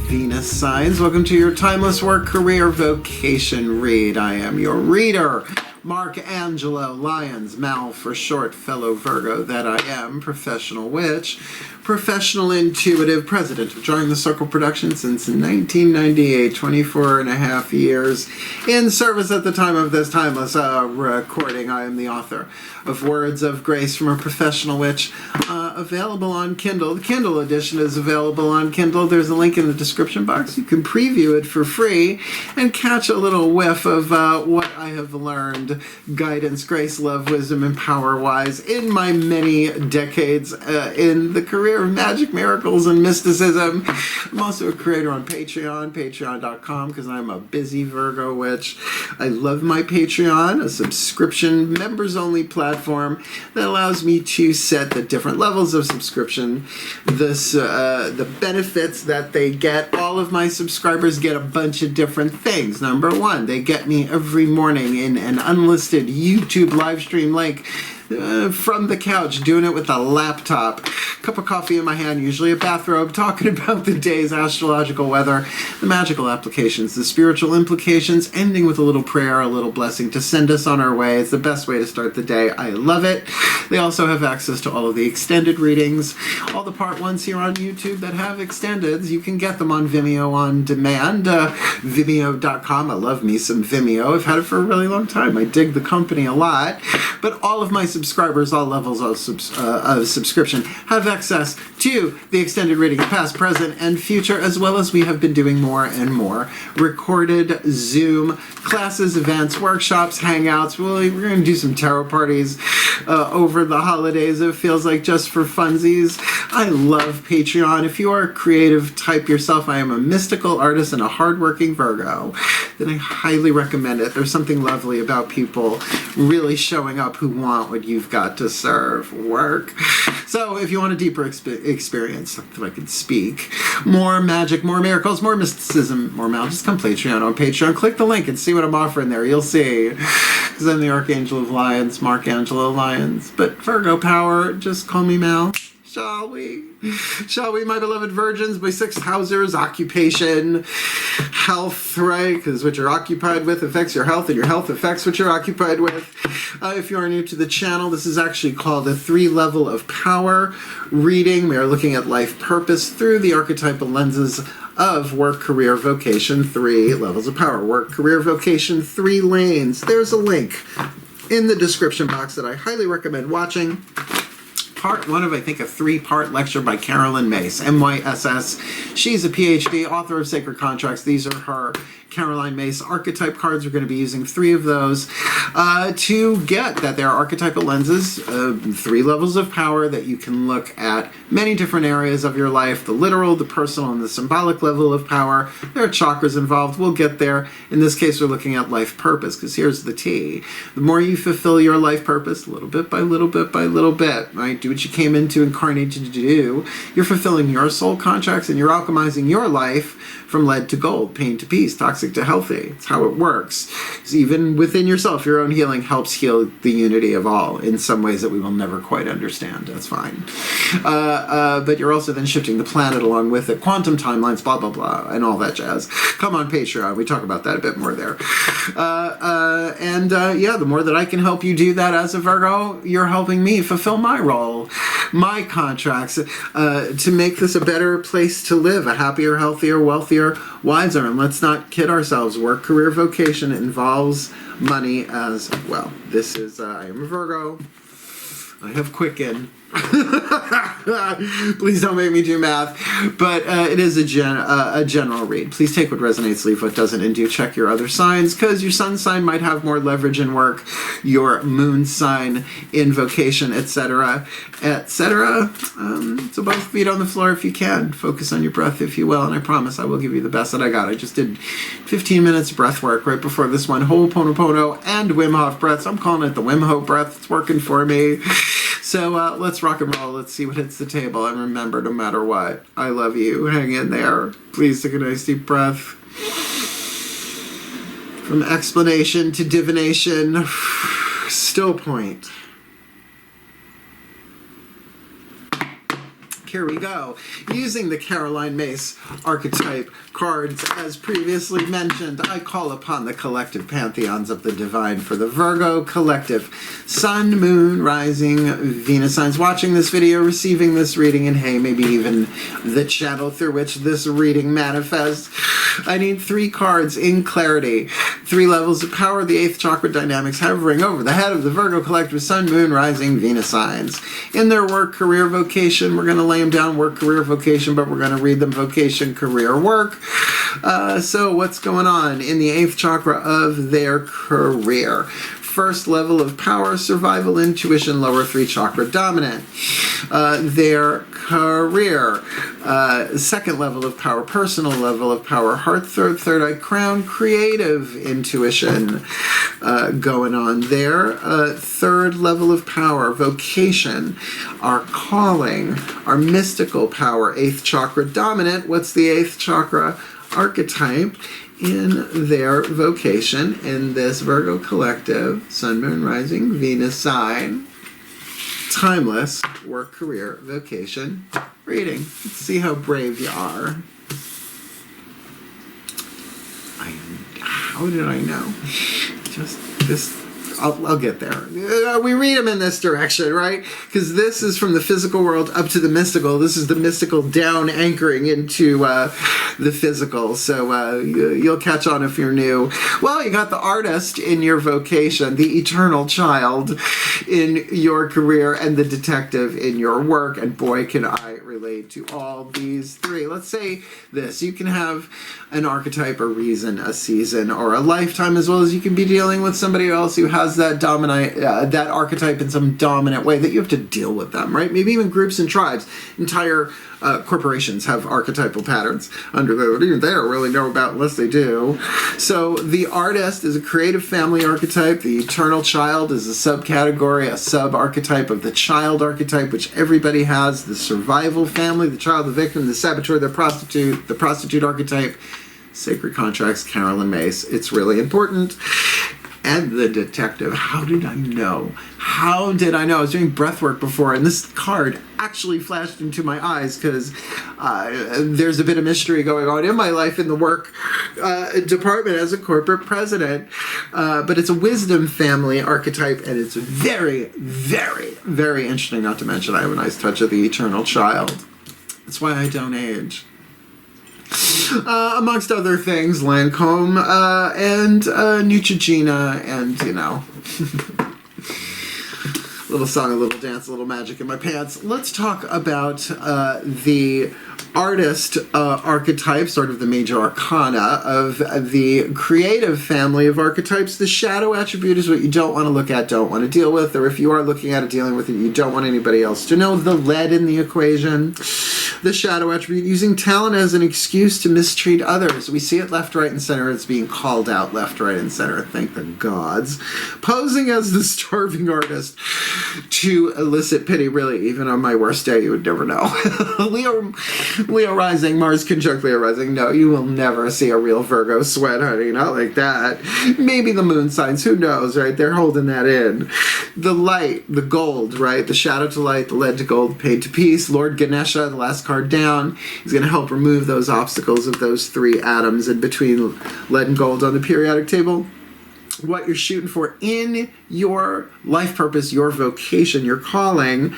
Venus signs. Welcome to your timeless work, career, vocation read. I am your reader, Mark Angelo, Lyons, Mal for short, fellow Virgo that I am, professional witch, professional intuitive, president of Drawing the Circle Productions since 1998, 24 and a half years in service at the time of this timeless recording. I am the author of Words of Grace from a Professional Witch, available on Kindle. The Kindle edition is available on Kindle. There's a link in the description box. You can preview it for free and catch a little whiff of what I have learned, guidance, grace, love, wisdom, and power-wise in my many decades in the career of magic, miracles, and mysticism. I'm also a creator on Patreon, patreon.com, because I'm a busy Virgo witch. I love my Patreon, a subscription, members-only platform that allows me to set the different levels of subscription, the benefits that they get. All of my subscribers get a bunch of different things. Number one, they get me every morning in an unlisted YouTube live stream link from the couch, doing it with a laptop, cup of coffee in my hand, usually a bathrobe, talking about the day's astrological weather, the magical applications, the spiritual implications, ending with a little prayer, a little blessing to send us on our way. It's the best way to start the day. I love it. They also have access to all of the extended readings, all the part ones here on YouTube that have extendeds. You can get them on Vimeo on demand, Vimeo.com. I love me some Vimeo. I've had it for a really long time. I dig the company a lot, but all of my subscribers, all levels of subscription, have access to the extended reading, past, present, and future, as well as we have been doing more and more recorded Zoom classes, events, workshops, hangouts. We're going to do some tarot parties over the holidays. It feels like just for funsies. I love Patreon. If you are a creative type yourself, I am a mystical artist and a hardworking Virgo, then I highly recommend it. There's something lovely about people really showing up who want what you've got to serve, work. So if you want a deeper experience, if I can speak, more magic, more miracles, more mysticism, more magic, just come Patreon on Patreon. Click the link and see what I'm offering there. You'll see. Because I'm the Archangel of Lyons, Mark Angelo Lyons. But Virgo power, just call me Mal. Shall we? Shall we, my beloved virgins? My sixth houses, occupation, health, right? Because what you're occupied with affects your health, and your health affects what you're occupied with. If you are new to the channel, this is actually called a 3-level of power reading. We are looking at life purpose through the archetypal lenses of work, career, vocation, 3 levels of power. Work, career, vocation, 3 lanes. There's a link in the description box that I highly recommend watching. Part 1 of, I think, a 3-part lecture by Caroline Myss, M-Y-S-S. She's a PhD, author of Sacred Contracts. These are her Caroline Myss archetype cards. We're going to be using 3 of those to get that there are archetypal lenses, 3 levels of power that you can look at many different areas of your life, the literal, the personal, and the symbolic level of power. There are chakras involved. We'll get there. In this case, we're looking at life purpose, because here's the T. The more you fulfill your life purpose, little bit by little bit by little bit, right? Do what you came into incarnated to do. You're fulfilling your soul contracts, and you're alchemizing your life from lead to gold, pain to peace, toxic to healthy. It's how it works. Because even within yourself, your own healing helps heal the unity of all in some ways that we will never quite understand. That's fine. But you're also then shifting the planet along with it. Quantum timelines, blah, blah, blah, and all that jazz. Come on Patreon. We talk about that a bit more there. Yeah, the more that I can help you do that as a Virgo, you're helping me fulfill my role, my contracts, to make this a better place to live, a happier, healthier, wealthier, wiser. And let's not kid ourselves. Work, career, vocation involves money as well. This is, I am a Virgo. I have Quicken. Please don't make me do math. But it is a general read. Please take what resonates, leave what doesn't, and do check your other signs, because your sun sign might have more leverage in work, your moon sign in vocation, etc., etc. So both feet on the floor if you can. Focus on your breath if you will, and I promise I will give you the best that I got. I just did 15 minutes breath work right before this one. Ho'oponopono and Wim Hof breaths. I'm calling it the Wim Hof breath. It's working for me. So let's rock and roll. Let's see what hits the table. And remember, no matter what, I love you. Hang in there. Please take a nice deep breath. From explanation to divination, still point. here we go. Using the Caroline Myss archetype cards, as previously mentioned, I call upon the collective pantheons of the divine for the Virgo collective. Sun, Moon, Rising, Venus signs watching this video, receiving this reading, and hey, maybe even the channel through which this reading manifests. I need 3 cards in clarity. 3 levels of power, the 8th chakra dynamics hovering over the head of the Virgo collective, Sun, Moon, Rising, Venus signs. In their work, career, vocation, we're going to lay them down work, career, vocation, but we're going to read them vocation, career, work. So what's going on in the 8th chakra of their career? First level of power, survival, intuition, lower 3 chakra dominant. Their career, second level of power, personal level of power, heart, third eye, crown, creative intuition going on there. Third level of power, vocation, our calling, our mystical power, 8th chakra dominant. What's the 8th chakra archetype in their vocation in this Virgo collective, Sun, Moon, Rising, Venus sign? Timeless work, career, vocation reading. Let's see how brave you are. How did I know? Just this. I'll get there. We read them in this direction, right? Because this is from the physical world up to the mystical. This is the mystical down anchoring into the physical. So you'll catch on if you're new. Well, you got the artist in your vocation, the eternal child in your career, and the detective in your work. And boy, can I relate to all these 3. Let's say this. You can have an archetype, a reason, a season, or a lifetime, as well as you can be dealing with somebody else who has that dominant, that archetype in some dominant way that you have to deal with them, right? Maybe even groups and tribes, entire corporations have archetypal patterns under there. They don't really know about unless they do. So the artist is a creative family archetype. The eternal child is a subcategory, a sub-archetype of the child archetype, which everybody has. The survival family, the child, the victim, the saboteur, the prostitute archetype. Sacred contracts, Caroline Myss. It's really important. And the detective. How did I know? How did I know? I was doing breath work before, and this card actually flashed into my eyes because there's a bit of mystery going on in my life in the work department as a corporate president. But it's a wisdom family archetype, and it's very, very, very interesting. Not to mention, I have a nice touch of the eternal child. That's why I don't age. Amongst other things, Lancome and Neutrogena, and, you know, little song, a little dance, a little magic in my pants. Let's talk about the artist archetype, sort of the major arcana of the creative family of archetypes. The shadow attribute is what you don't want to look at, don't want to deal with, or if you are looking at it, dealing with it, you don't want anybody else to know. The lead in the equation. The shadow attribute, using talent as an excuse to mistreat others. We see it left, right, and center. It's being called out left, right, and center. Thank the gods. Posing as the starving artist to elicit pity. Really, even on my worst day, you would never know. Leo rising, Mars conjunct Leo rising. No, you will never see a real Virgo sweat, honey. Not like that. Maybe the moon signs. Who knows, right? They're holding that in. The light, the gold, right? The shadow to light, the lead to gold, paid to peace. Lord Ganesha, the last card down, is going to help remove those obstacles of those 3 atoms in between lead and gold on the periodic table. What you're shooting for in your life purpose, your vocation, your calling,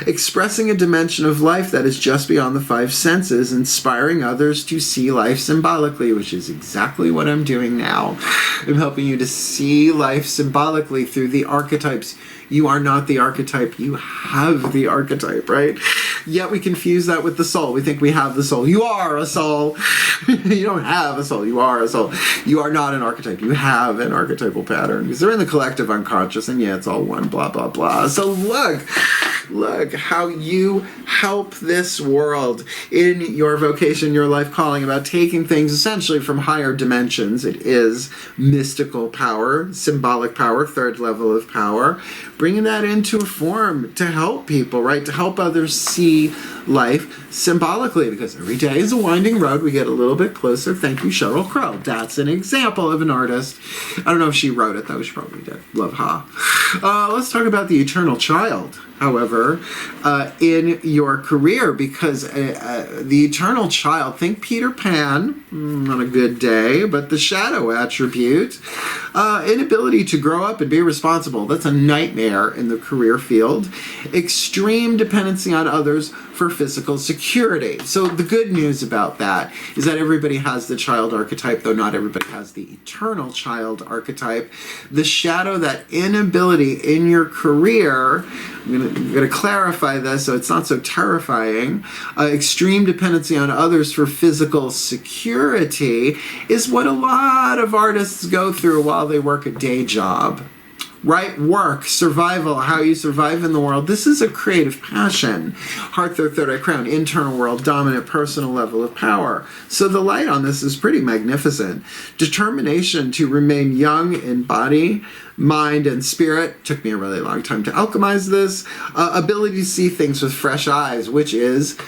expressing a dimension of life that is just beyond the 5 senses, inspiring others to see life symbolically, which is exactly what I'm doing now. I'm helping you to see life symbolically through the archetypes. You are not the archetype. You have the archetype, right? Yet we confuse that with the soul. We think we have the soul. You are a soul. You don't have a soul. You are a soul. You are not an archetype. You have an archetypal pattern because they're in the collective unconscious, and yeah, it's all one, blah, blah, blah. So look how you help this world in your vocation, your life calling, about taking things essentially from higher dimensions. It is mystical power, symbolic power, 3rd level of power, bringing that into a form to help people, right? To help others see life symbolically, because every day is a winding road. We get a little bit closer. Thank you, Sheryl Crow. That's an example of an artist. I don't know if she wrote it, though. She probably did. Love Ha. Let's talk about the eternal child, however, favor in your career, because the eternal child, think Peter Pan on a good day, but the shadow attribute, inability to grow up and be responsible, that's a nightmare in the career field. Extreme dependency on others for physical security. So the good news about that is that everybody has the child archetype, though not everybody has the eternal child archetype. The shadow, that inability in your career, I'm going to clarify this so it's not so terrifying. Extreme dependency on others for physical security is what a lot of artists go through while they work a day job. Right? Work, survival, how you survive in the world. This is a creative passion. Heart, third eye, crown, internal world, dominant, personal level of power. So the light on this is pretty magnificent. Determination to remain young in body, mind, and spirit. Took me a really long time to alchemize this. Ability to see things with fresh eyes, which is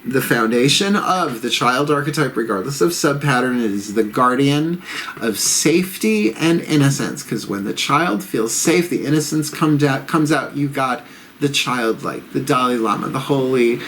the foundation of the child archetype, regardless of subpattern. It is the guardian of safety and innocence, because when the child feels safe, the innocence comes out. You got the childlike, the Dalai Lama, the holy,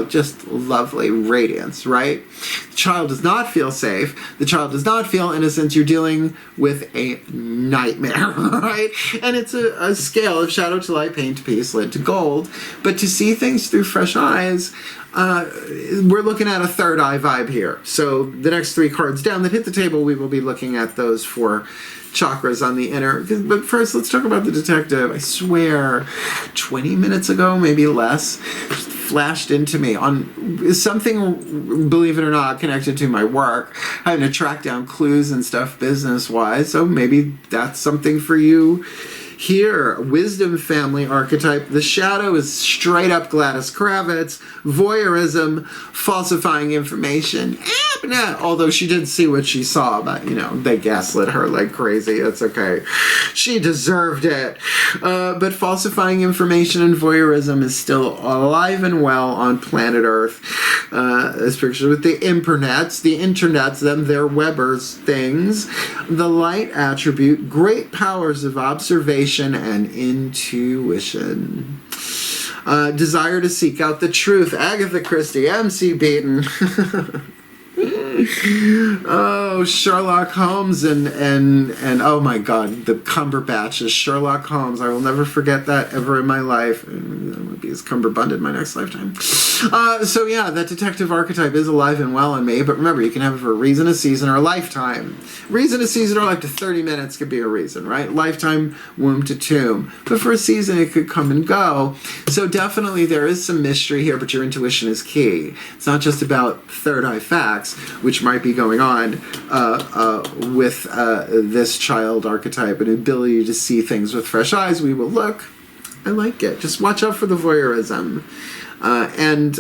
just lovely radiance, right? The child does not feel safe. The child does not feel innocence. You're dealing with a nightmare, right? And it's a scale of shadow to light, pain to peace, lead to gold. But to see things through fresh eyes, we're looking at a third eye vibe here. So the next 3 cards down that hit the table, we will be looking at those 4 chakras on the inner. But first, let's talk about the detective. I swear, 20 minutes ago, maybe less, just flashed into me on something, believe it or not, connected to my work, having to track down clues and stuff business-wise. So maybe that's something for you. Here, wisdom family archetype. The shadow is straight up Gladys Kravitz. Voyeurism, falsifying information. Although she did see what she saw, but, they gaslit her like crazy. It's okay. She deserved it. But falsifying information and voyeurism is still alive and well on planet Earth. Especially with the internets, their Weber's things. The light attribute, great powers of observation and intuition. Desire to seek out the truth. Agatha Christie, MC Beaton. Oh, Sherlock Holmes and oh my God, the Cumberbatch as Sherlock Holmes. I will never forget that ever in my life. I'm going to be as Cumberbund in my next lifetime. So yeah, that detective archetype is alive and well in me, but remember, you can have it for a reason, a season, or a lifetime. Reason, a season, or like to 30 minutes could be a reason, right? Lifetime, womb to tomb. But for a season, it could come and go. So definitely there is some mystery here, but your intuition is key. It's not just about third eye facts, which might be going on with this child archetype, an ability to see things with fresh eyes. We will look. I like it. Just watch out for the voyeurism. And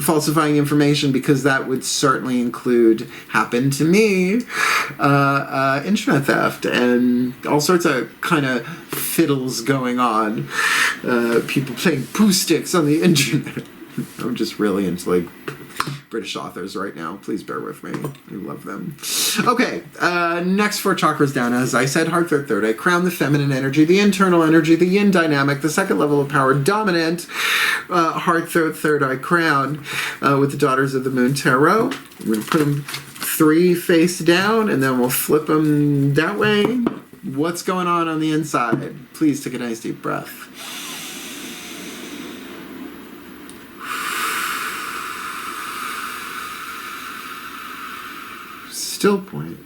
falsifying information, because that would certainly include, happened to me, internet theft and all sorts of kind of fiddles going on. People playing poo sticks on the internet. I'm just really into British authors right now. Please bear with me. I love them. Okay, next 4 chakras down. As I said, heart, third eye, crown, the feminine energy, the internal energy, the yin dynamic, the second level of power, dominant, heart, third eye, crown, with the Daughters of the Moon Tarot. We're going to put them 3 face down, and then we'll flip them that way. What's going on the inside? Please take a nice deep breath. Still point.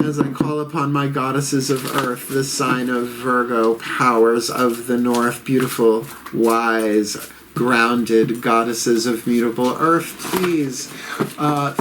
As I call upon my goddesses of earth, the sign of Virgo, powers of the north, beautiful, wise, grounded goddesses of mutable earth, please.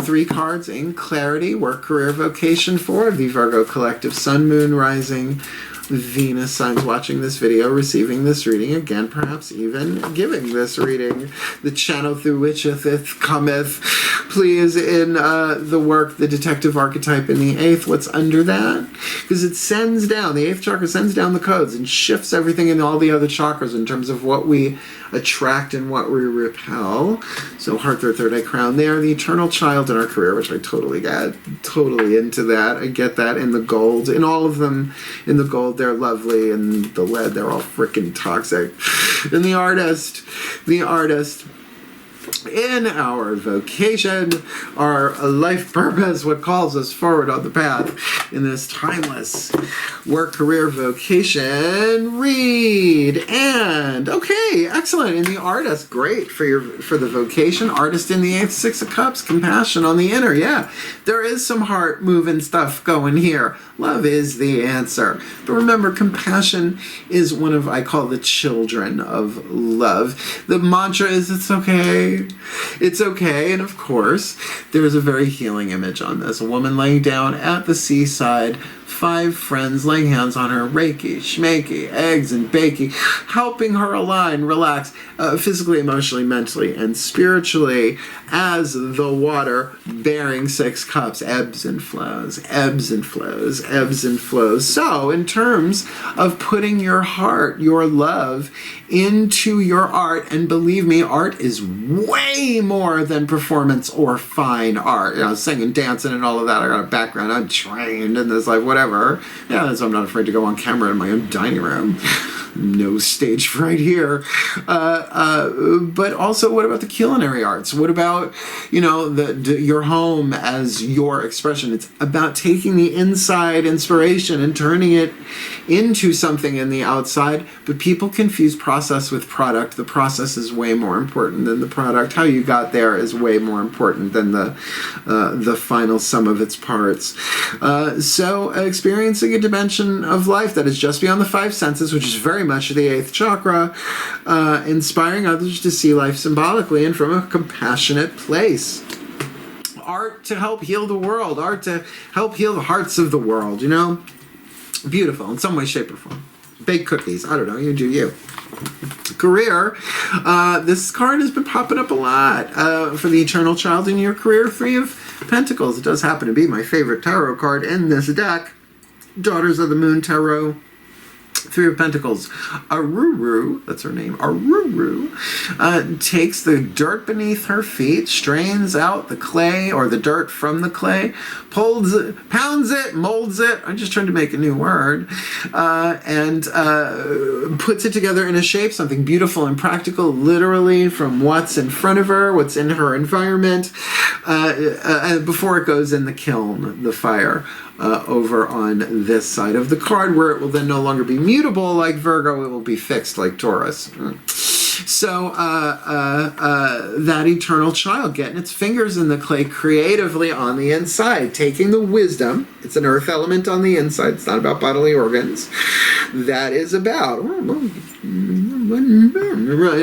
3 cards in clarity. Work, career, vocation for the Virgo collective, sun, moon, rising, Venus signs watching this video, receiving this reading, again, perhaps even giving this reading. The channel through which it cometh, please, in the work, the detective archetype in the 8th. What's under that? Because it sends down, the 8th chakra sends down the codes and shifts everything in all the other chakras in terms of what we attract and what we repel. So heart, third eye, crown there. The eternal child in our career, which I totally get. Totally into that. I get that in the gold. In all of them, in the gold, they're lovely. And the lead, they're all freaking toxic. And the artist, in our vocation, our life purpose, what calls us forward on the path in this timeless work, career, vocation read. And okay, excellent. In the artist, great for the vocation. Artist in the 8th, 6 of Cups, compassion on the inner. Yeah, there is some heart moving stuff going here. Love is the answer. But remember, compassion is one of, I call the children of love. The mantra is, it's okay. It's okay. And of course, there's a very healing image on this. A woman laying down at the seaside, 5 friends laying hands on her, reiki, shmakey, eggs and bakey, helping her align, relax, physically, emotionally, mentally, and spiritually, as the water bearing 6 cups, ebbs and flows, ebbs and flows, ebbs and flows. So in terms of putting your heart, your love into your art, and believe me, art is way more than performance or fine art. You know, singing, dancing, and all of that. I got a background. I'm trained in this, like, whatever. Yeah, so I'm not afraid to go on camera in my own dining room. No stage fright here. But also, what about the culinary arts? What about, you know, your home as your expression? It's about taking the inside inspiration and turning it into something in the outside. But people confuse process with product. The process is way more important than the product. How you got there is way more important than the final sum of its parts. So experiencing a dimension of life that is just beyond the 5 senses, which is very much the 8th chakra, inspiring others to see life symbolically and from a compassionate place. Art to help heal the world. Art to help heal the hearts of the world, you know? Beautiful in some way, shape, or form. Bake cookies. I don't know. You do you. Career. This card has been popping up a lot for the eternal child in your career. 3 of Pentacles. It does happen to be my favorite tarot card in this deck. Daughters of the Moon Tarot. 3 of Pentacles. Aruru, that's her name, Aruru, takes the dirt beneath her feet, strains out the clay or the dirt from the clay, pounds it, molds it, I'm just trying to make a new word, and puts it together in a shape, something beautiful and practical, literally from what's in front of her, what's in her environment, before it goes in the kiln, the fire. Over on this side of the card, where it will then no longer be mutable like Virgo, it will be fixed like Taurus. So that eternal child getting its fingers in the clay creatively on the inside, taking the wisdom, it's an earth element on the inside, it's not about bodily organs, that is about really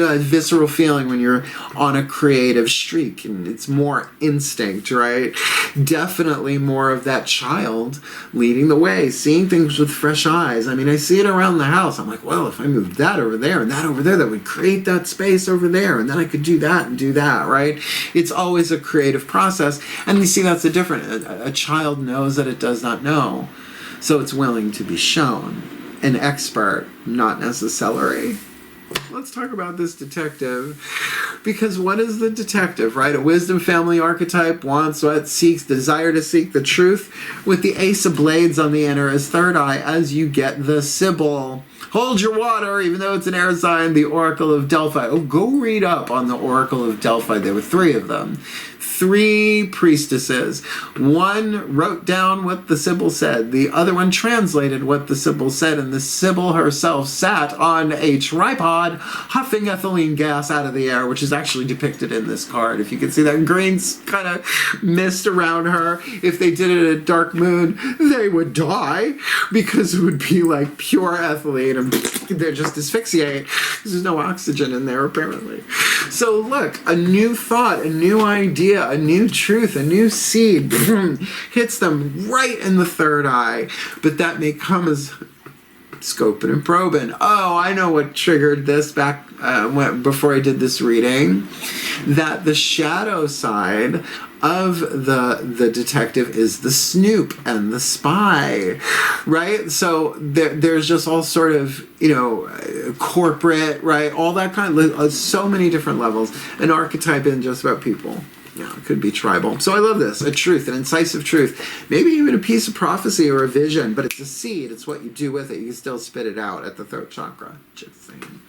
a visceral feeling when you're on a creative streak, and it's more instinct, right? Definitely more of that child leading the way, seeing things with fresh eyes. I mean, I see it around the house. I'm like, well, if I moved that over there and that over there, that would create that space over there, and then I could do that and do that, right? It's always a creative process, and you see that's the difference. A child knows that it does not know, so it's willing to be shown. An expert, not necessarily. Let's talk about this detective, because what is the detective, right? A wisdom family archetype, wants what, seeks, desire to seek the truth, with the Ace of Blades on the inner as third eye, as you get the Sybil. Hold your water, even though it's an air sign, the Oracle of Delphi. Oh, go read up on the Oracle of Delphi. There were 3 of them. 3 priestesses. One wrote down what the Sybil said. The other one translated what the Sybil said, and the Sybil herself sat on a tripod, huffing ethylene gas out of the air, which is actually depicted in this card. If you can see that green kind of mist around her, if they did it at a dark moon, they would die, because it would be like pure ethylene, and they're just asphyxiate. There's no oxygen in there, apparently. So look, a new thought, a new idea, a new truth, a new seed hits them right in the third eye. But that may come as scoping and probing. Oh, I know what triggered this back before I did this reading. That the shadow side of the detective is the snoop and the spy, right? So there's just all sort of, corporate, right? All that kind of, so many different levels. An archetype in just about people. Yeah, it could be tribal. So I love this. A truth, an incisive truth. Maybe even a piece of prophecy or a vision, but it's a seed. It's what you do with it. You can still spit it out at the throat chakra. Just saying.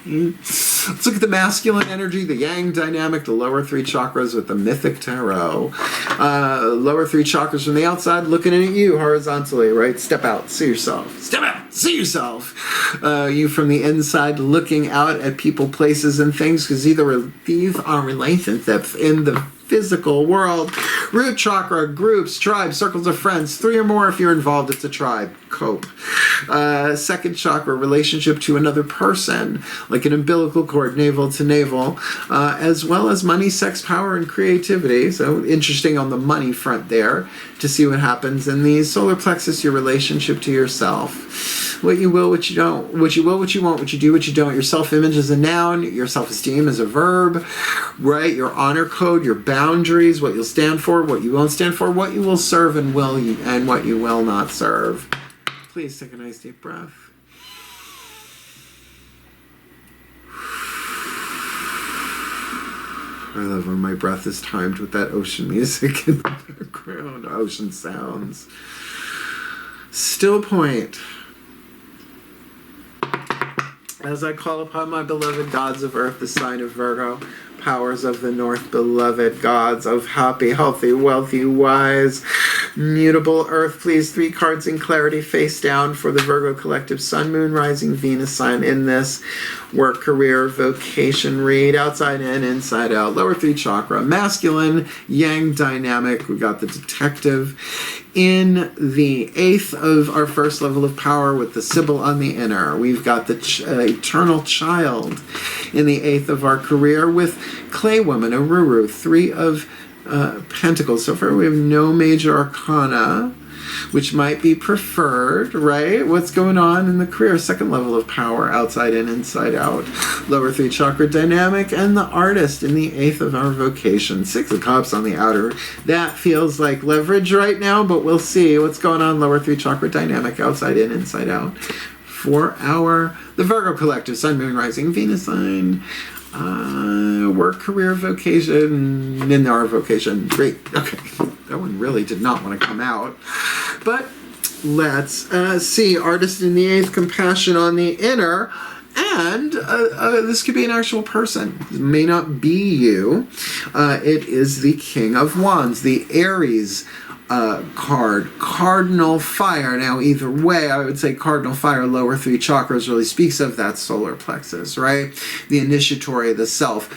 Let's look at the masculine energy, the yang dynamic, the lower three chakras with the mythic tarot. Lower three chakras from the outside looking in at you horizontally, right? Step out, see yourself. Step out, see yourself. You from the inside looking out at people, places, and things, because these are relationships in the physical world. Root chakra, groups, tribes, circles of friends, 3 or more if you're involved, it's a tribe. Cope. Second chakra, relationship to another person, like an umbilical cord, navel to navel, as well as money, sex, power, and creativity. So interesting on the money front there to see what happens in the solar plexus, your relationship to yourself. What you will, what you don't. What you will, what you won't. What you do, what you don't. Your self-image is a noun. Your self-esteem is a verb, right? Your honor code, your boundaries, what you'll stand for, what you won't stand for, what you will serve and what you will not serve. Please take a nice deep breath. I love when my breath is timed with that ocean music in the background, ocean sounds. Still point. As I call upon my beloved gods of earth, the sign of Virgo, powers of the north, beloved gods of happy, healthy, wealthy, wise, mutable earth, please 3 cards in clarity face down for the Virgo collective sun, moon, rising, Venus sign in this work, career, vocation read, outside in, inside out, lower 3 chakra, masculine, yang dynamic. We got the detective in the 8th of our first level of power with the Sybil on the inner. We've got the eternal child in the 8th of our career with clay woman, Aruru, 3 of pentacles. So far we have no major arcana, which might be preferred, right? What's going on in the career? 2nd level of power, outside in, inside out. Lower 3 chakra dynamic, and the artist in the 8th of our vocation. 6 of cups on the outer. That feels like leverage right now, but we'll see what's going on. Lower 3 chakra dynamic, outside in, inside out. For the Virgo collective, sun, moon, rising, Venus sign. Work, career, vocation, in our vocation. Great. Okay. That one really did not want to come out. But let's see. Artist in the 8th, compassion on the inner. And this could be an actual person. It may not be you. It is the King of Wands, the Aries card, cardinal fire. Now, either way, I would say cardinal fire, lower 3 chakras, really speaks of that solar plexus, right? The initiatory, the self.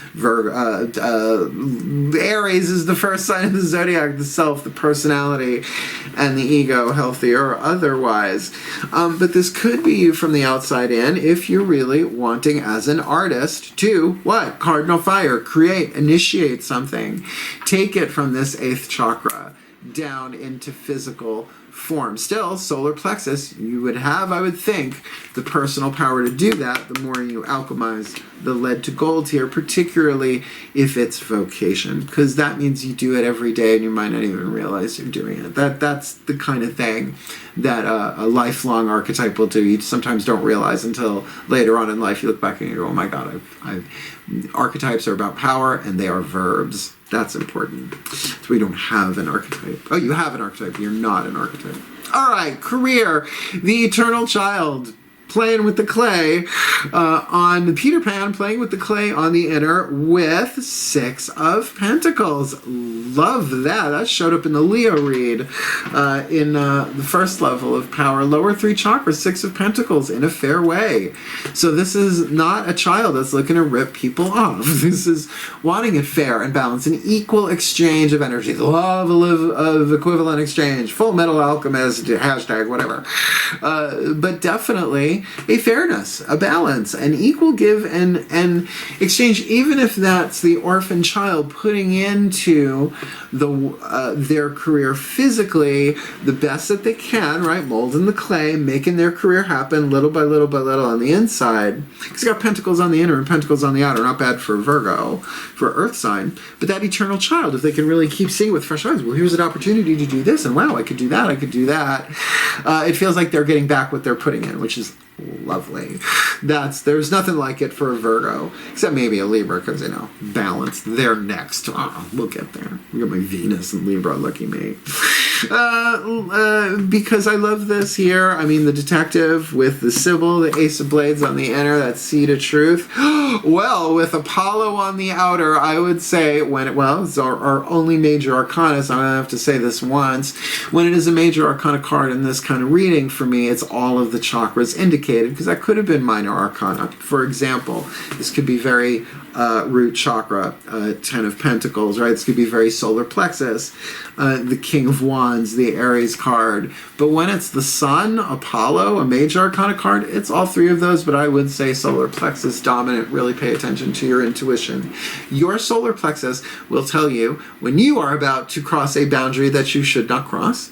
Aries is the first sign of the zodiac, the self, the personality, and the ego, healthy or otherwise. But this could be you from the outside in if you're really wanting as an artist to, what? Cardinal fire, create, initiate something. Take it from this 8th chakra down into physical form. Still, solar plexus, you would have, I would think, the personal power to do that the more you alchemize the lead to gold here, particularly if it's vocation, because that means you do it every day and you might not even realize you're doing it. That's the kind of thing that a lifelong archetype will do. You sometimes don't realize until later on in life you look back and you go, oh my God, archetypes are about power and they are verbs. That's important. So we don't have an archetype. Oh, you have an archetype. You're not an archetype. All right, career. The eternal child. Playing with the clay on the Peter Pan, playing with the clay on the inner with 6 of Pentacles. Love that. That showed up in the Leo read in the first level of power. Lower 3 chakras, 6 of Pentacles in a fair way. So this is not a child that's looking to rip people off. This is wanting it fair and balanced, an equal exchange of energy. The law of equivalent exchange. Full Metal Alchemist, hashtag whatever. But definitely be a fairness, a balance, an equal give and exchange, even if that's the orphan child putting into their career physically the best that they can, right? Molding the clay, making their career happen little by little by little on the inside. Because you got pentacles on the inner and pentacles on the outer. Not bad for Virgo, for Earth sign. But that eternal child, if they can really keep seeing with fresh eyes, well, here's an opportunity to do this, and wow, I could do that, I could do that. It feels like they're getting back what they're putting in, which is lovely. There's nothing like it for a Virgo, except maybe a Libra, because, you know, balance. They're next. Oh, we'll get there. We got my Venus and Libra, lucky me. Because I love this here. I mean, the detective with the Sybil, the Ace of Blades on the inner, that seed of truth. Well, with Apollo on the outer, I would say it's our only major arcana, so I'm going to have to say this once. When it is a major arcana card in this kind of reading, for me, it's all of the chakras indicated, because that could have been minor arcana. For example, this could be very root chakra, 10 of Pentacles, right? This could be very solar plexus, the King of Wands, the Aries card. But when it's the Sun, Apollo, a major arcana card, it's all three of those, but I would say solar plexus dominant. Really pay attention to your intuition. Your solar plexus will tell you when you are about to cross a boundary that you should not cross,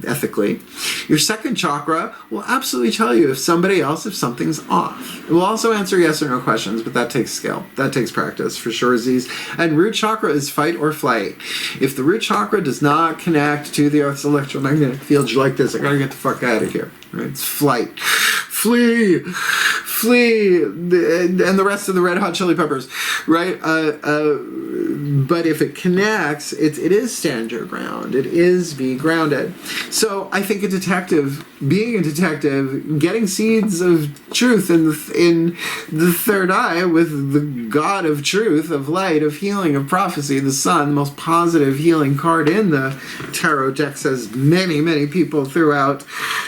ethically. Your second chakra will absolutely tell you if something's off. It will also answer yes or no questions, but that takes skill. That takes practice for sure, Z's. And root chakra is fight or flight. If the root chakra does not connect to the Earth's electromagnetic field, you're like this, I gotta get the fuck out of here. Right? It's flight. Flee, and the rest of the Red Hot Chili Peppers, right? But if it connects, it is stand your ground. It is be grounded. So I think being a detective, getting seeds of truth in the third eye with the God of truth, of light, of healing, of prophecy, the sun, the most positive healing card in the tarot deck, says many, many people throughout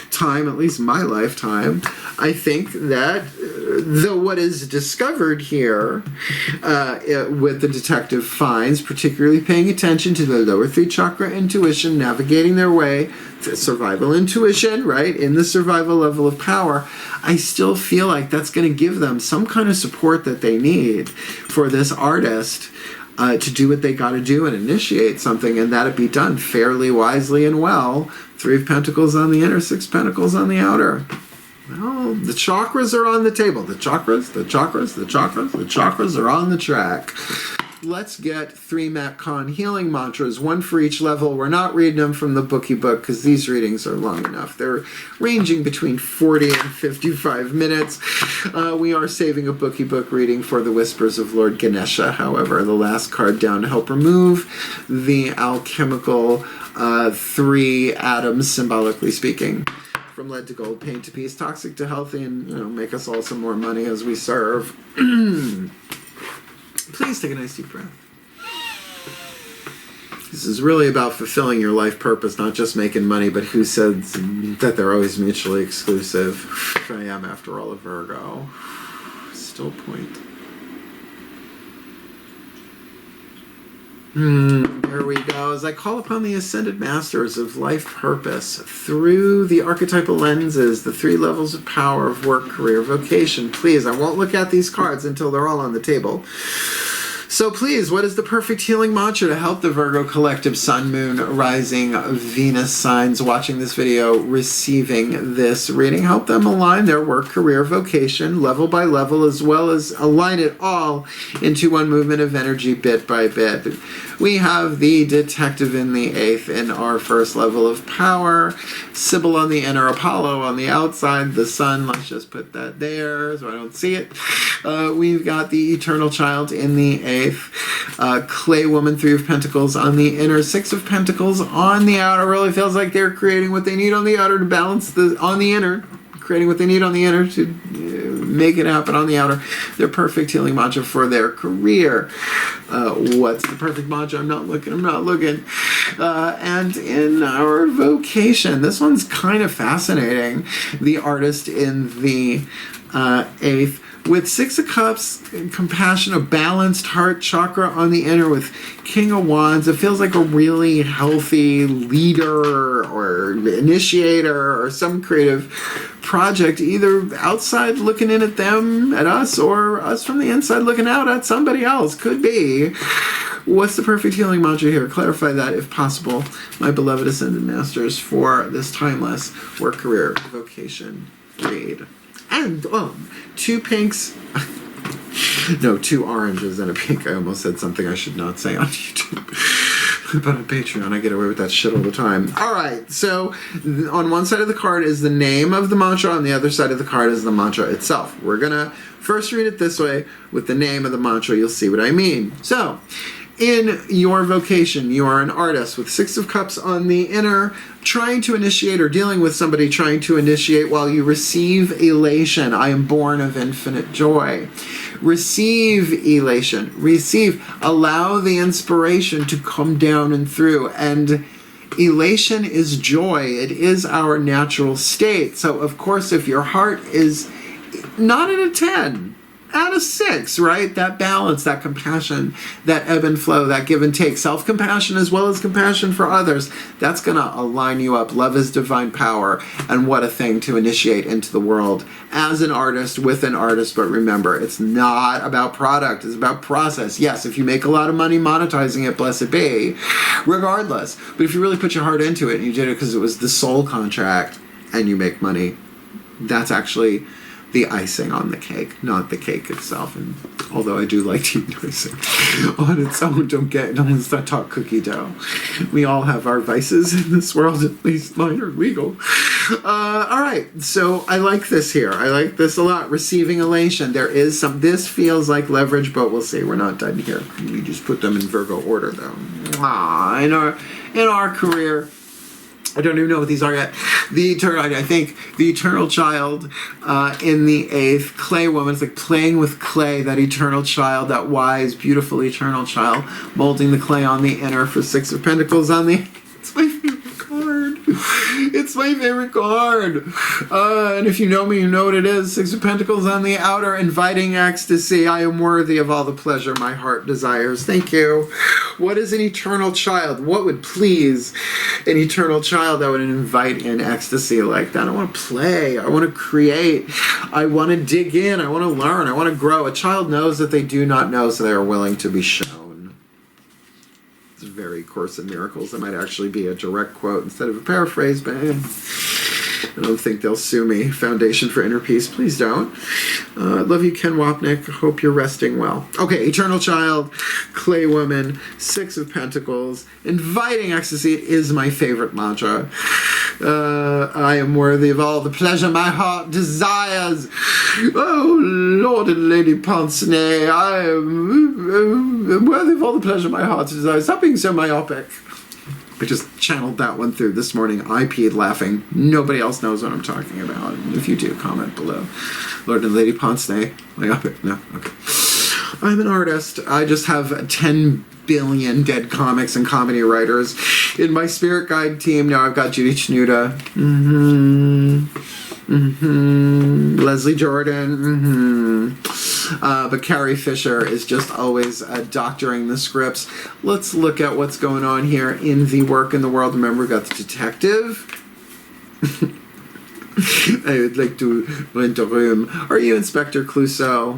time, at least my lifetime. I think that what is discovered here with the detective finds, particularly paying attention to the lower three chakra intuition, navigating their way to survival intuition, right, in the survival level of power, I still feel like that's going to give them some kind of support that they need for this artist to do what they got to do and initiate something, and that it be done fairly, wisely, and well. 3 of Pentacles on the inner, 6 Pentacles on the outer. Well, the chakras are on the table. The chakras are on the track. Let's get 3 Matt Kahn healing mantras, 1 for each level. We're not reading them from the bookie book because these readings are long enough. They're ranging between 40 and 55 minutes. We are saving a bookie book reading for the Whispers of Lord Ganesha, however, the last card down to help remove the alchemical 3 atoms, symbolically speaking. From lead to gold, pain to peace, toxic to healthy, and make us all some more money as we serve. Please take a nice deep breath. This is really about fulfilling your life purpose, not just making money, but who says that they're always mutually exclusive? I am, after all, a Virgo. Still point. There we go. As I call upon the Ascended Masters of life purpose through the archetypal lenses, the 3 levels of power of work, career, vocation. Please, I won't look at these cards until they're all on the table. So please, what is the perfect healing mantra to help the Virgo collective Sun, Moon, Rising, Venus signs watching this video, receiving this reading? Help them align their work, career, vocation, level by level, as well as align it all into one movement of energy bit by bit. We have the detective in the 8th in our first level of power, Sybil on the inner, Apollo on the outside, the sun, let's just put that there so I don't see it. We've got the eternal child in the 8th, clay woman, 3 of Pentacles on the inner, 6 of Pentacles on the outer. Really feels like they're creating what they need on the outer to balance on the inner, creating what they need on the inner to make it happen on the outer. Their perfect healing mantra for their career. What's the perfect mantra? I'm not looking. And in our vocation, this one's kind of fascinating. The artist in the 8th, With Six of Cups, compassion, a balanced heart chakra on the inner with King of Wands, it feels like a really healthy leader or initiator or some creative project, either outside looking in at them, at us, or us from the inside looking out at somebody else. Could be. What's the perfect healing mantra here? Clarify that if possible, my beloved Ascended Masters, for this timeless work, career, vocation read. And 2 pinks. No, 2 oranges and a pink. I almost said something I should not say on YouTube. But on Patreon, I get away with that shit all the time. All right, so on one side of the card is the name of the mantra. On the other side of the card is the mantra itself. We're going to first read it this way with the name of the mantra. You'll see what I mean. So, in your vocation, you are an artist with 6 of Cups on the inner, trying to initiate or dealing with somebody trying to initiate while you receive elation. I am born of infinite joy. Receive elation. Receive. Allow the inspiration to come down and through. And elation is joy. It is our natural state. So, of course, if your heart is not at a 10, at a 6, right? That balance, that compassion, that ebb and flow, that give and take, self-compassion as well as compassion for others, that's going to align you up. Love is divine power, and what a thing to initiate into the world as an artist, with an artist. But remember, it's not about product, it's about process. Yes, if you make a lot of money monetizing it, blessed be, regardless. But if you really put your heart into it, and you did it because it was the soul contract, and you make money, that's actually the icing on the cake, not the cake itself. And although I do like to eat icing on its own, don't start talk cookie dough. We all have our vices in this world, at least mine are legal. All right, so I like this here. I like this a lot. Receiving elation. There is some, this feels like leverage, but we'll see. We're not done here. We just put them in Virgo order, though. In our career, I don't even know what these are yet. I think the eternal child in the 8th, clay woman. It's like playing with clay, that eternal child, that wise, beautiful eternal child, molding the clay on the inner for 6 of Pentacles on the... It's my favorite card. It's my favorite card. And if you know me, you know what it is. 6 of Pentacles on the outer, inviting ecstasy. I am worthy of all the pleasure my heart desires. Thank you. What is an eternal child? What would please an eternal child that would invite in ecstasy like that? I want to play. I want to create. I want to dig in. I want to learn. I want to grow. A child knows that they do not know, so they are willing to be shown. It's a very Course in Miracles. That might actually be a direct quote instead of a paraphrase, but I don't think they'll sue me. Foundation for Inner Peace, please don't. Love you, Ken Wapnick. Hope you're resting well. Okay, Eternal Child, Clay Woman, 6 of Pentacles, inviting ecstasy is my favorite mantra. I am worthy of all the pleasure my heart desires. Oh, Lord and Lady Pince-Nez, I am worthy of all the pleasure my heart desires. Stop being so myopic. I just channeled that one through this morning. I peed laughing. Nobody else knows what I'm talking about. If you do, comment below. Lord and Lady Pince-Nez. Myopic? No? Okay. I'm an artist. I just have 10 billion dead comics and comedy writers in my spirit guide team. Now I've got Judy Chnuda. Leslie Jordan. But Carrie Fisher is just always doctoring the scripts. Let's look at what's going on here in the work in the world. Remember, we got the detective. I would like to rent a room. Are you Inspector Clouseau?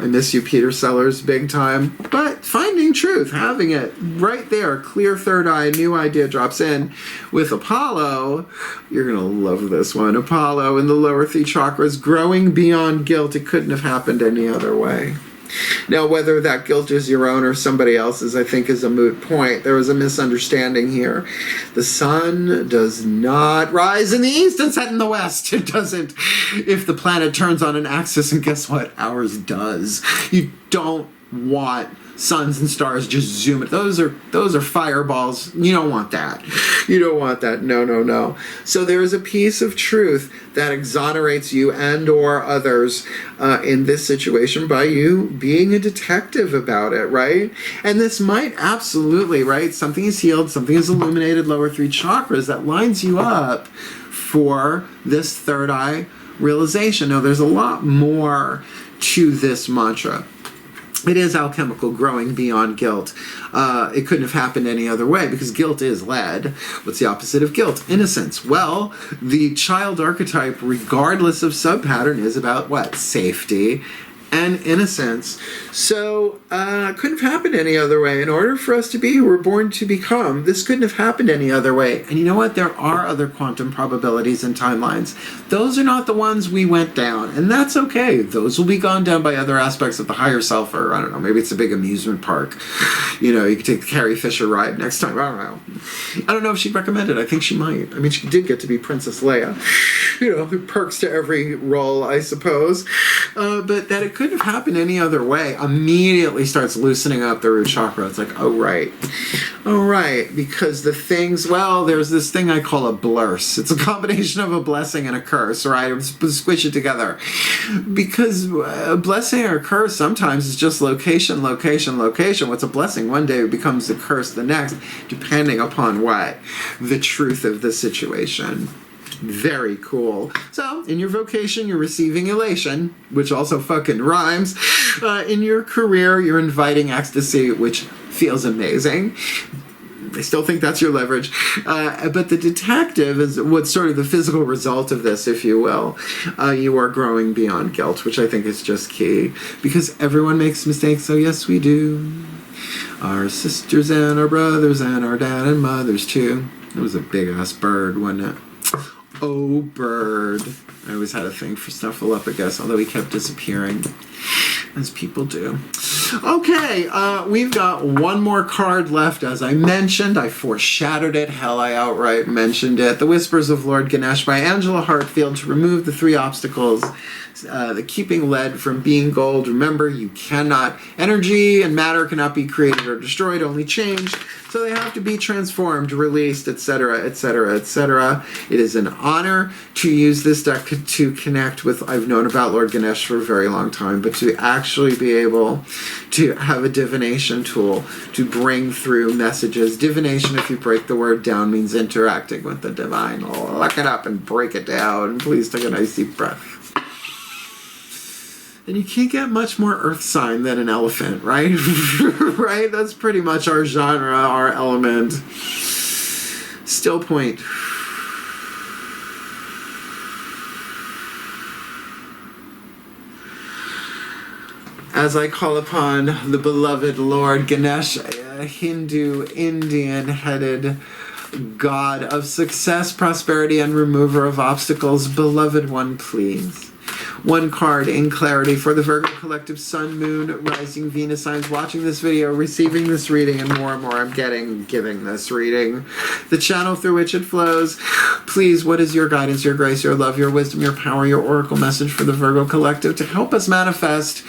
I miss you, Peter Sellers, big time. But finding truth, having it right there, clear third eye, new idea drops in. With Apollo, you're going to love this one. Apollo in the lower 3 chakras, growing beyond guilt. It couldn't have happened any other way. Now, whether that guilt is your own or somebody else's, I think is a moot point. There was a misunderstanding here. The sun does not rise in the east and set in the west. It doesn't. If the planet turns on an axis, and guess what? Ours does. You don't want suns and stars just zoom it. Those are fireballs. You don't want that. You don't want that. No, no, no. So there is a piece of truth that exonerates you and or others in this situation by you being a detective about it, right? And this might absolutely, right? Something is healed, something is illuminated, lower 3 chakras that lines you up for this third eye realization. Now, there's a lot more to this mantra. It is alchemical, growing beyond guilt. It couldn't have happened any other way because guilt is lead. What's the opposite of guilt? Innocence. Well, the child archetype, regardless of subpattern, is about what? Safety and innocence. So, couldn't have happened any other way. In order for us to be who we're born to become, this couldn't have happened any other way. And you know what? There are other quantum probabilities and timelines. Those are not the ones we went down, and that's okay. Those will be gone down by other aspects of the higher self, or I don't know, maybe it's a big amusement park. You know, you could take the Carrie Fisher ride next time. I don't know. I don't know if she'd recommend it. I think she might. I mean, she did get to be Princess Leia. You know, perks to every role, I suppose. But that it couldn't have happened any other way immediately starts loosening up the root chakra. It's like, oh right, because the things, well, there's this thing I call a blurse. It's a combination of a blessing and a curse, right? Squish it together. Because a blessing or a curse sometimes is just location. What's a blessing one day becomes a curse the next, depending upon what? The truth of the situation. Very cool. So, in your vocation, you're receiving elation, which also fucking rhymes. In your career, you're inviting ecstasy, which feels amazing. I still think that's your leverage. But the detective is what's sort of the physical result of this, if you will. You are growing beyond guilt, which I think is just key. Because everyone makes mistakes, so yes, we do. Our sisters and our brothers and our dad and mothers, too. It was a big-ass bird, wasn't it? Oh, bird. I always had a thing for Snuffleupagus, although he kept disappearing, as people do. Okay, we've got one more card left. As I mentioned, I foreshadowed it. Hell, I outright mentioned it. The Whispers of Lord Ganesh by Angelo Hartfield to remove the 3 obstacles. The keeping lead from being gold. Remember, you cannot, energy and matter cannot be created or destroyed, only changed. So they have to be transformed, released, etc., etc., etc. It is an honor to use this deck to connect with, I've known about Lord Ganesh for a very long time, but to actually be able to have a divination tool to bring through messages. Divination, if you break the word down, means interacting with the divine. Look it up and break it down. Please take a nice deep breath. And you can't get much more earth sign than an elephant, right? Right? That's pretty much our genre, our element. Still point. As I call upon the beloved Lord Ganesh, a Hindu, Indian-headed god of success, prosperity, and remover of obstacles. Beloved one, please. One card in clarity for the Virgo Collective Sun, Moon, Rising, Venus signs watching this video, receiving this reading, and more I'm giving this reading. The channel through which it flows. Please, what is your guidance, your grace, your love, your wisdom, your power, your oracle message for the Virgo Collective to help us manifest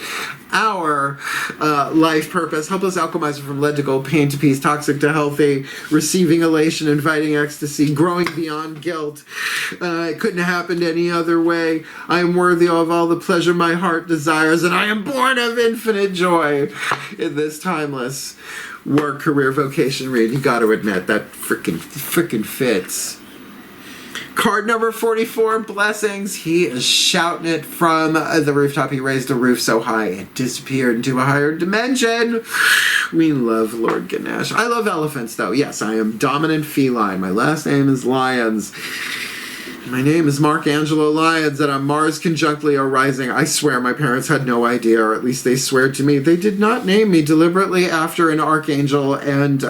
our life purpose, help us alchemize it from lead to gold, pain to peace, toxic to healthy, receiving elation, inviting ecstasy, growing beyond guilt. It couldn't have happened any other way. I am worthy of all the pleasure my heart desires, and I am born of infinite joy in this timeless work, career, vocation read. You got to admit that freaking fits. Card number 44, blessings. He is shouting it from the rooftop. He raised the roof so high it disappeared into a higher dimension. We love Lord Ganesh. I love elephants, though. Yes, I am dominant feline. My last name is Lyons. My name is Angelo Lyons, and I'm Mars conjunct Leo rising. I swear my parents had no idea, or at least they swear to me. They did not name me deliberately after an archangel, and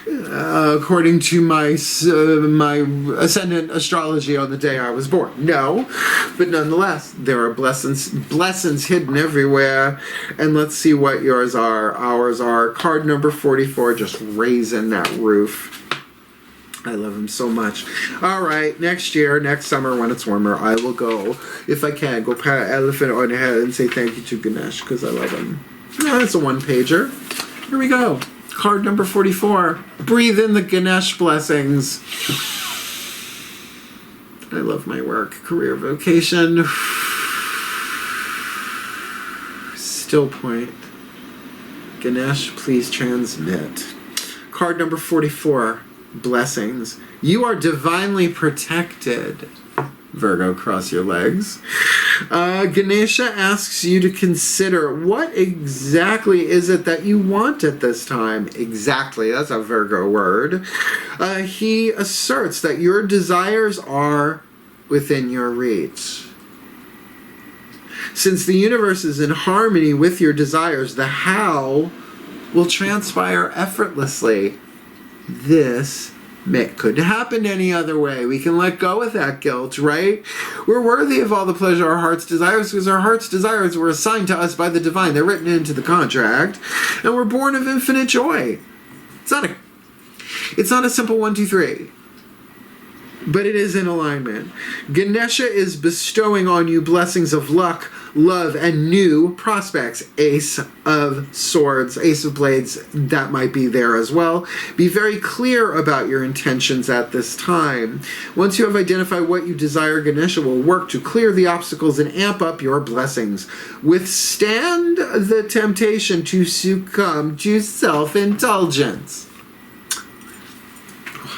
according to my ascendant astrology on the day I was born. No, but nonetheless, there are blessings hidden everywhere, and let's see what yours are. Ours are card number 44, just raising that roof. I love him so much. All right, next year, next summer, when it's warmer, I will go, if I can, go pat an elephant on the head and say thank you to Ganesh, because I love him. Oh, that's a one-pager. Here we go. Card number 44. Breathe in the Ganesh blessings. I love my work, career, vocation. Still point. Ganesh, please transmit. Card number 44. Blessings. You are divinely protected. Virgo, cross your legs. Ganesha asks you to consider what exactly is it that you want at this time. Exactly, that's a Virgo word. He asserts that your desires are within your reach. Since the universe is in harmony with your desires, the how will transpire effortlessly. This couldn't happen any other way. We can let go of that guilt, right? We're worthy of all the pleasure our heart's desires because our heart's desires were assigned to us by the divine. They're written into the contract, and we're born of infinite joy. It's not a simple 1, 2, 3. But it is in alignment. Ganesha is bestowing on you blessings of luck, love, and new prospects. Ace of Swords, Ace of Blades, that might be there as well. Be very clear about your intentions at this time. Once you have identified what you desire, Ganesha will work to clear the obstacles and amp up your blessings. Withstand the temptation to succumb to self-indulgence.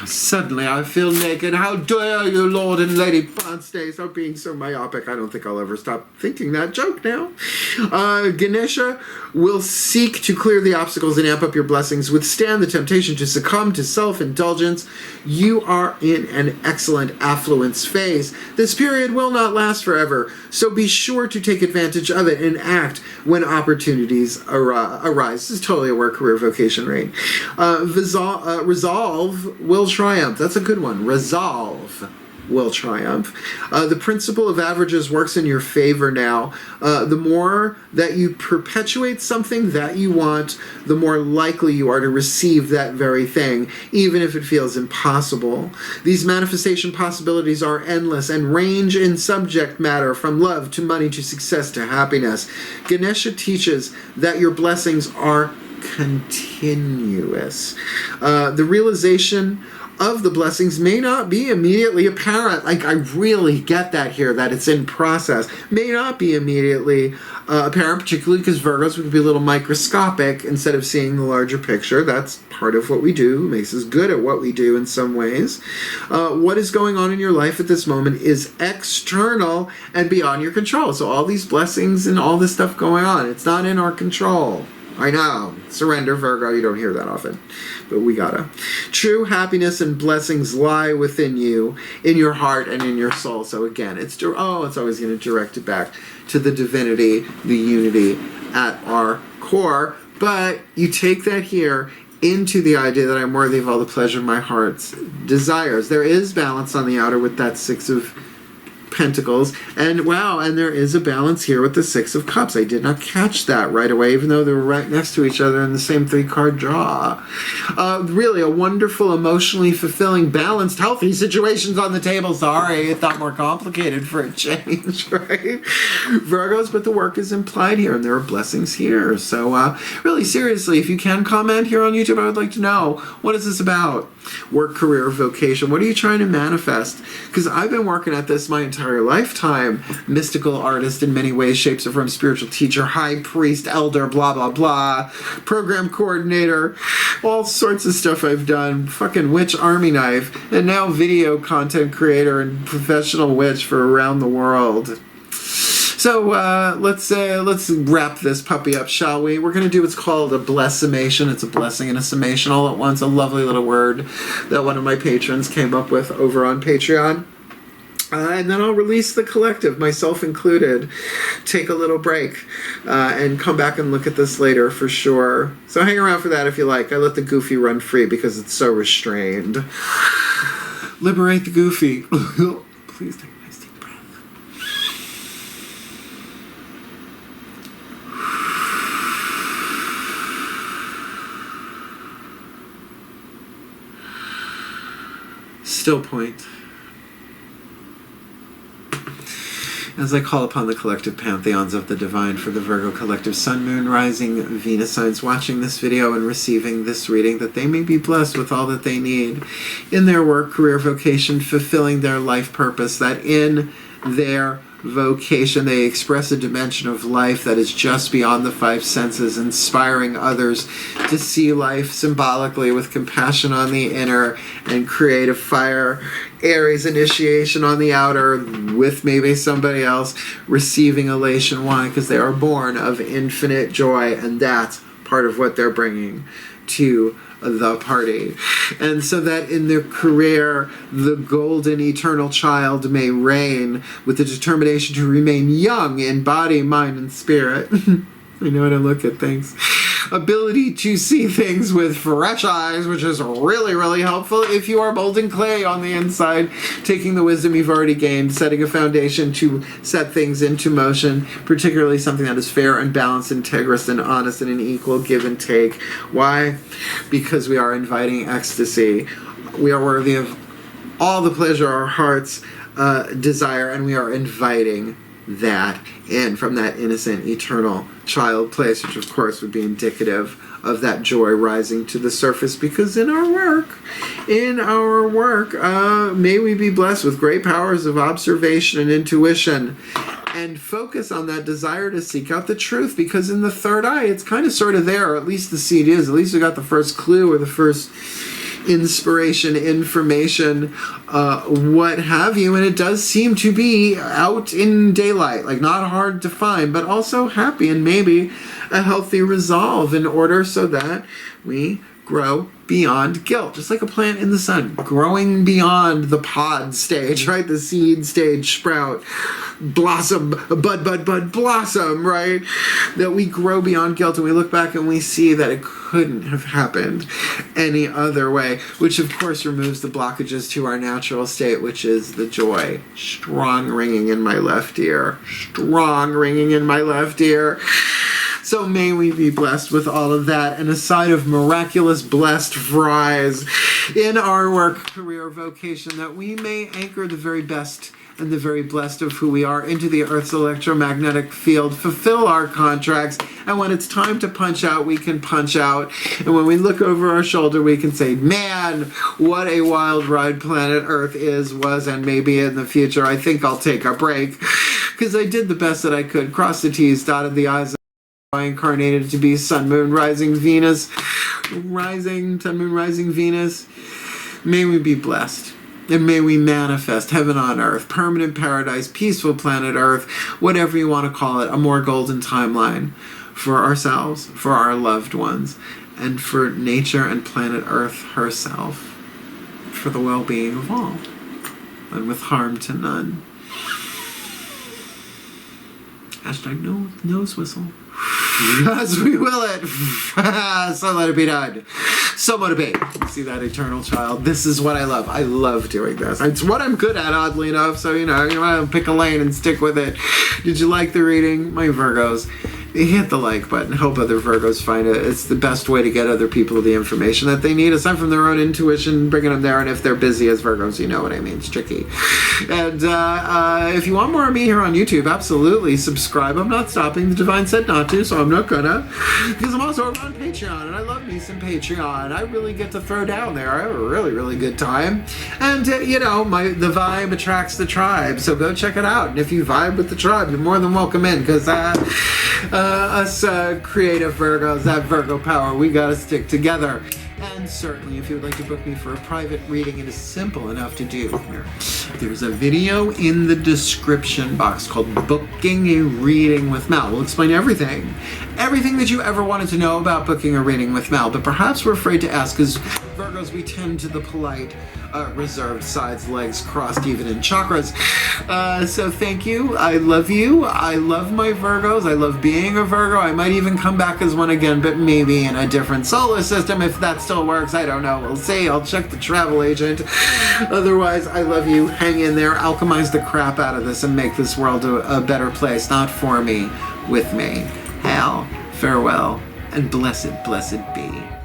Suddenly I feel naked. How dare you, Lord and Lady Ponste, stop being so myopic. I don't think I'll ever stop thinking that joke now. Ganesha will seek to clear the obstacles and amp up your blessings. Withstand the temptation to succumb to self-indulgence. You are in an excellent affluence phase. This period will not last forever, so be sure to take advantage of it and act when opportunities arise. This is totally a work, career, vocation read. Resolve will triumph. That's a good one. Resolve will triumph. The principle of averages works in your favor now. The more that you perpetuate something that you want, the more likely you are to receive that very thing, even if it feels impossible. These manifestation possibilities are endless and range in subject matter from love to money to success to happiness. Ganesha teaches that your blessings are continuous. The realization of the blessings may not be immediately apparent. Like, I really get that here, that it's in process. May not be immediately apparent, particularly because Virgos would be a little microscopic instead of seeing the larger picture. That's part of what we do. It makes us good at what we do in some ways. What is going on in your life at this moment is external and beyond your control. So all these blessings and all this stuff going on, it's not in our control. I know. Surrender, Virgo. You don't hear that often, but we gotta. True happiness and blessings lie within you, in your heart and in your soul. So again, it's always going to direct it back to the divinity, the unity at our core. But you take that here into the idea that I'm worthy of all the pleasure my heart's desires. There is balance on the outer with that Six of Pentacles, and wow, and there is a balance here with the Six of Cups. I did not catch that right away, even though they were right next to each other in the same 3-card draw. Really a wonderful, emotionally fulfilling, balanced, healthy situations on the table. Sorry, it got more complicated for a change, right? Virgos, but the work is implied here, and there are blessings here. So really, seriously, if you can comment here on YouTube, I would like to know, what is this about? Work, career, vocation. What are you trying to manifest? Because I've been working at this my entire lifetime. Mystical artist in many ways, shapes or forms, spiritual teacher, high priest, elder, blah, blah, blah, program coordinator, all sorts of stuff I've done. Fucking witch army knife. And now video content creator and professional witch for around the world. So let's wrap this puppy up, shall we? We're going to do what's called a blessimation. It's a blessing and a summation all at once. A lovely little word that one of my patrons came up with over on Patreon. And then I'll release the collective, myself included. Take a little break and come back and look at this later for sure. So hang around for that if you like. I let the goofy run free because it's so restrained. Liberate the goofy. Please take a nice deep breath. Still point. As I call upon the collective pantheons of the divine for the Virgo collective sun, moon, rising, Venus signs watching this video and receiving this reading, that they may be blessed with all that they need in their work, career, vocation, fulfilling their life purpose, that in their vocation. They express a dimension of life that is just beyond the five senses, inspiring others to see life symbolically with compassion on the inner and creative fire. Aries initiation on the outer, with maybe somebody else receiving elation. Why? Because they are born of infinite joy, and that's part of what they're bringing to the party. And so that in their career, the golden eternal child may reign with the determination to remain young in body, mind, and spirit. I know how to look at things. Ability to see things with fresh eyes, which is really, really helpful if you are molding clay on the inside, taking the wisdom you've already gained, setting a foundation to set things into motion, particularly something that is fair and balanced, integrous and honest, and an equal give and take. Why? Because we are inviting ecstasy. We are worthy of all the pleasure our hearts desire, and we are inviting that in from that innocent, eternal child place, which of course would be indicative of that joy rising to the surface. Because in our work, may we be blessed with great powers of observation and intuition, and focus on that desire to seek out the truth. Because in the third eye, it's kind of sort of there, or at least the seed is. At least we got the first clue or the first inspiration, information, what have you, and it does seem to be out in daylight, like not hard to find, but also happy and maybe a healthy resolve in order so that we grow beyond guilt, just like a plant in the sun, growing beyond the pod stage, right? The seed stage, sprout, blossom, bud, blossom, right? That we grow beyond guilt, and we look back and we see that it couldn't have happened any other way, which of course removes the blockages to our natural state, which is the joy. Strong ringing in my left ear. Strong ringing in my left ear. So may we be blessed with all of that, and a side of miraculous blessed fries in our work, career, vocation, that we may anchor the very best and the very blessed of who we are into the Earth's electromagnetic field, fulfill our contracts, and when it's time to punch out, we can punch out. And when we look over our shoulder, we can say, man, what a wild ride planet Earth is, was, and maybe in the future. I think I'll take a break, because I did the best that I could. Crossed the T's, dotted the I's. I incarnated to be Sun, Moon, Rising, Venus. Rising, Sun, Moon, Rising, Venus. May we be blessed. And may we manifest heaven on earth, permanent paradise, peaceful planet Earth, whatever you want to call it, a more golden timeline for ourselves, for our loved ones, and for nature and planet Earth herself, for the well-being of all, and with harm to none. Hashtag no nose whistle. As we will it. So let it be done. So motivate. See that eternal child? This is what I love. I love doing this. It's what I'm good at, oddly enough. So, you want to pick a lane and stick with it. Did you like the reading? My Virgos, hit the like button. Help other Virgos find it. It's the best way to get other people the information that they need, aside from their own intuition, bringing them there. And if they're busy as Virgos, you know what I mean. It's tricky. And if you want more of me here on YouTube, absolutely subscribe. I'm not stopping. The Divine said not to, so I'm not gonna. Because I'm also on Patreon, and I love me some Patreon. I really get to throw down there. I have a really, really good time. And, the vibe attracts the tribe, so go check it out. And if you vibe with the tribe, you're more than welcome in, because us creative Virgos, that Virgo power, we gotta stick together. And certainly, if you would like to book me for a private reading, it is simple enough to do. There's a video in the description box called Booking a Reading with Mal. We'll explain everything that you ever wanted to know about booking a reading with Mal, but perhaps we're afraid to ask, because Virgos, we tend to the polite, reserved sides, legs crossed, even in chakras. So thank you. I love you. I love my Virgos. I love being a Virgo. I might even come back as one again, but maybe in a different solar system, if that still works. I don't know. We'll see. I'll check the travel agent. Otherwise, I love you. Hang in there. Alchemize the crap out of this and make this world a better place. Not for me, with me. Hail, farewell, and blessed, blessed be.